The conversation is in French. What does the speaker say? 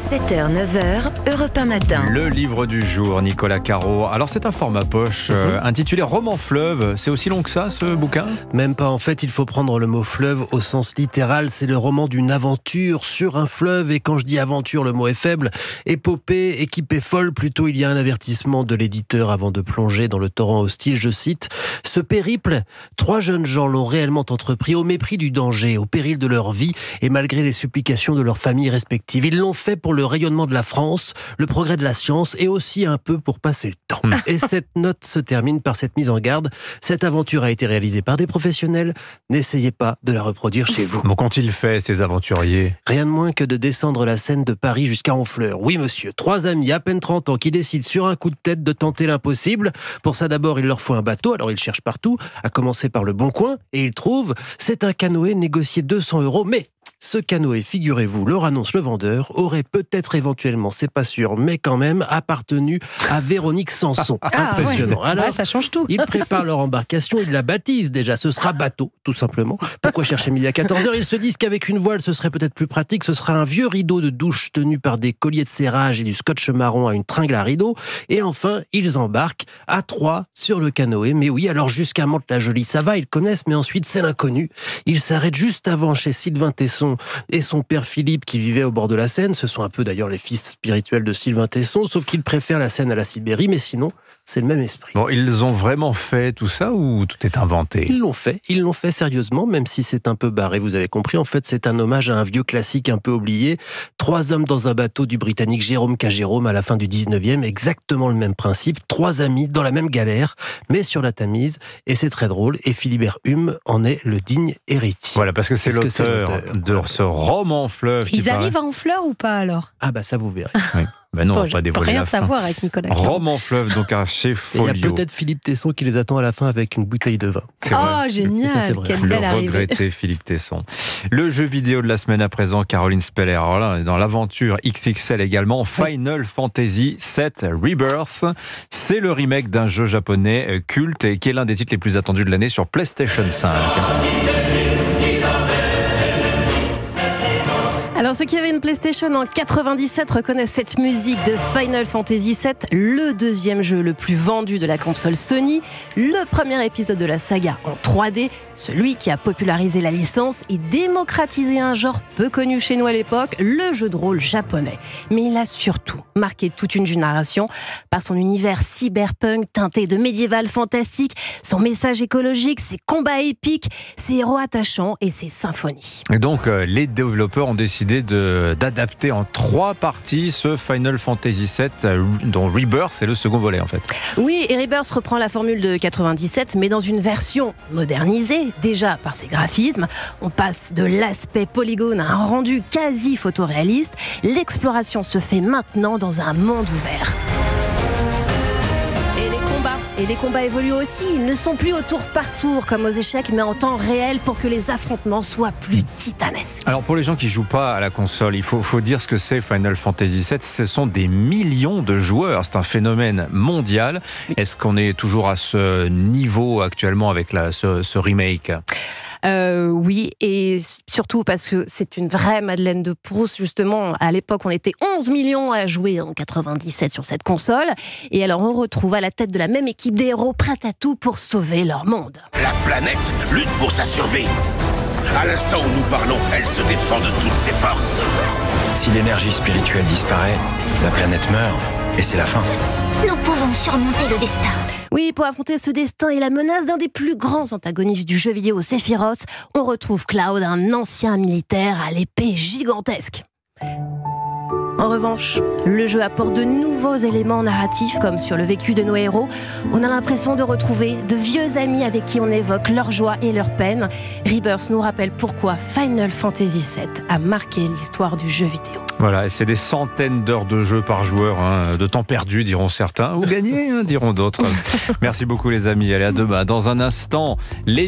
7h, 9h, Europe 1 matin. Le livre du jour, Nicolas Caro. Alors c'est un format poche intitulé Roman fleuve. C'est aussi long que ça, ce bouquin ? Même pas, en fait, il faut prendre le mot fleuve au sens littéral. C'est le roman d'une aventure sur un fleuve. Et quand je dis aventure, le mot est faible. Épopée, équipée folle, plutôt il y a un avertissement de l'éditeur avant de plonger dans le torrent hostile. Je cite, « Ce périple, 3 jeunes gens l'ont réellement entrepris au mépris du danger, au péril de leur vie et malgré les supplications de leurs familles respectives. Ils l'ont fait pour le rayonnement de la France, le progrès de la science et aussi un peu pour passer le temps. » Et cette note se termine par cette mise en garde. Cette aventure a été réalisée par des professionnels. N'essayez pas de la reproduire chez vous. Bon, qu'ont-ils fait, ces aventuriers ? Rien de moins que de descendre la Seine de Paris jusqu'à Honfleur. Oui, monsieur. 3 amis à peine 30 ans qui décident sur un coup de tête de tenter l'impossible. Pour ça, d'abord, il leur faut un bateau. Alors, ils cherchent partout, à commencer par le Bon Coin. Et ils trouvent, c'est un canoë négocié 200 €. Mais ce canoë, figurez-vous, leur annonce le vendeur, aurait peut-être éventuellement, c'est pas sûr, mais quand même appartenu à Véronique Sanson. Impressionnant. Ouais. Alors, ça change tout. ils préparent leur embarcation, ils la baptisent déjà, ce sera bateau, tout simplement. Pourquoi chercher midi à 14h ? Ils se disent qu'avec une voile, ce serait peut-être plus pratique, ce sera un vieux rideau de douche tenu par des colliers de serrage et du scotch marron à une tringle à rideau. Et enfin, ils embarquent à 3 sur le canoë. Mais oui, alors jusqu'à Mantes-la-Jolie, ça va, ils connaissent, mais ensuite, c'est l'inconnu. Ils s'arrêtent juste avant chez Sylvain Tesson et son père Philippe qui vivait au bord de la Seine. Ce sont un peu d'ailleurs les fils spirituels de Sylvain Tesson, sauf qu'ils préfèrent la Seine à la Sibérie, mais sinon, c'est le même esprit. Bon, ils ont vraiment fait tout ça ou tout est inventé ? Ils l'ont fait sérieusement, même si c'est un peu barré, vous avez compris. En fait, c'est un hommage à un vieux classique un peu oublié. 3 hommes dans un bateau du Britannique Jérôme K. Jérôme à la fin du 19e, exactement le même principe. 3 amis dans la même galère, mais sur la Tamise, et c'est très drôle, et Philibert Hume en est le digne héritier. Voilà, parce que c'est l'auteur de ce roman fleuve. Ils arrivent à Honfleur ou pas alors ? Ah bah ça vous verrez. Oui. Ben non, on va Je pas peux dévoiler rien la fin. savoir avec Nicolas. Roman fleuve, donc chez Et Folio. il y a peut-être Philippe Tesson qui les attend à la fin avec une bouteille de vin. C'est vrai. Oh, génial, Ça, c'est vrai. quelle Le belle arrivée. regretté Philippe Tesson. Le jeu vidéo de la semaine à présent, Caroline Speller. Alors là, on est dans l'aventure XXL également. Final Fantasy VII Rebirth. C'est le remake d'un jeu japonais culte et qui est l'un des titres les plus attendus de l'année sur PlayStation 5. Alors ceux qui avaient une PlayStation en 97 reconnaissent cette musique de Final Fantasy VII, le 2e jeu le plus vendu de la console Sony, le premier épisode de la saga en 3D, celui qui a popularisé la licence et démocratisé un genre peu connu chez nous à l'époque, le jeu de rôle japonais. Mais il a surtout marqué toute une génération par son univers cyberpunk teinté de médiéval fantastique, son message écologique, ses combats épiques, ses héros attachants et ses symphonies. Et donc, les développeurs ont décidé d'adapter en 3 parties ce Final Fantasy VII, dont Rebirth est le second volet en fait. Oui, et Rebirth reprend la formule de 97, mais dans une version modernisée, déjà par ses graphismes. On passe de l'aspect polygone à un rendu quasi photoréaliste. L'exploration se fait maintenant dans un monde ouvert. Et les combats évoluent aussi, ils ne sont plus au tour par tour comme aux échecs, mais en temps réel pour que les affrontements soient plus titanesques. Alors pour les gens qui jouent pas à la console, il faut dire ce que c'est Final Fantasy VII. Ce sont des millions de joueurs, c'est un phénomène mondial. Est-ce qu'on est toujours à ce niveau actuellement avec ce remake ? Oui, et surtout parce que c'est une vraie Madeleine de Proust. Justement, à l'époque, on était 11 millions à jouer en 97 sur cette console. Et alors, on retrouve à la tête de la même équipe des héros prêts à tout pour sauver leur monde. La planète lutte pour sa survie. À l'instant où nous parlons, elle se défend de toutes ses forces. Si l'énergie spirituelle disparaît, la planète meurt et c'est la fin. Nous pouvons surmonter le destin. Oui, pour affronter ce destin et la menace d'un des plus grands antagonistes du jeu vidéo, Sephiroth, on retrouve Cloud, un ancien militaire à l'épée gigantesque. En revanche, le jeu apporte de nouveaux éléments narratifs, comme sur le vécu de nos héros. On a l'impression de retrouver de vieux amis avec qui on évoque leur joie et leur peine. Rebirth nous rappelle pourquoi Final Fantasy VII a marqué l'histoire du jeu vidéo. Voilà, et c'est des centaines d'heures de jeu par joueur, de temps perdu, diront certains, ou gagné, diront d'autres. Merci beaucoup les amis, allez à demain. Dans un instant, les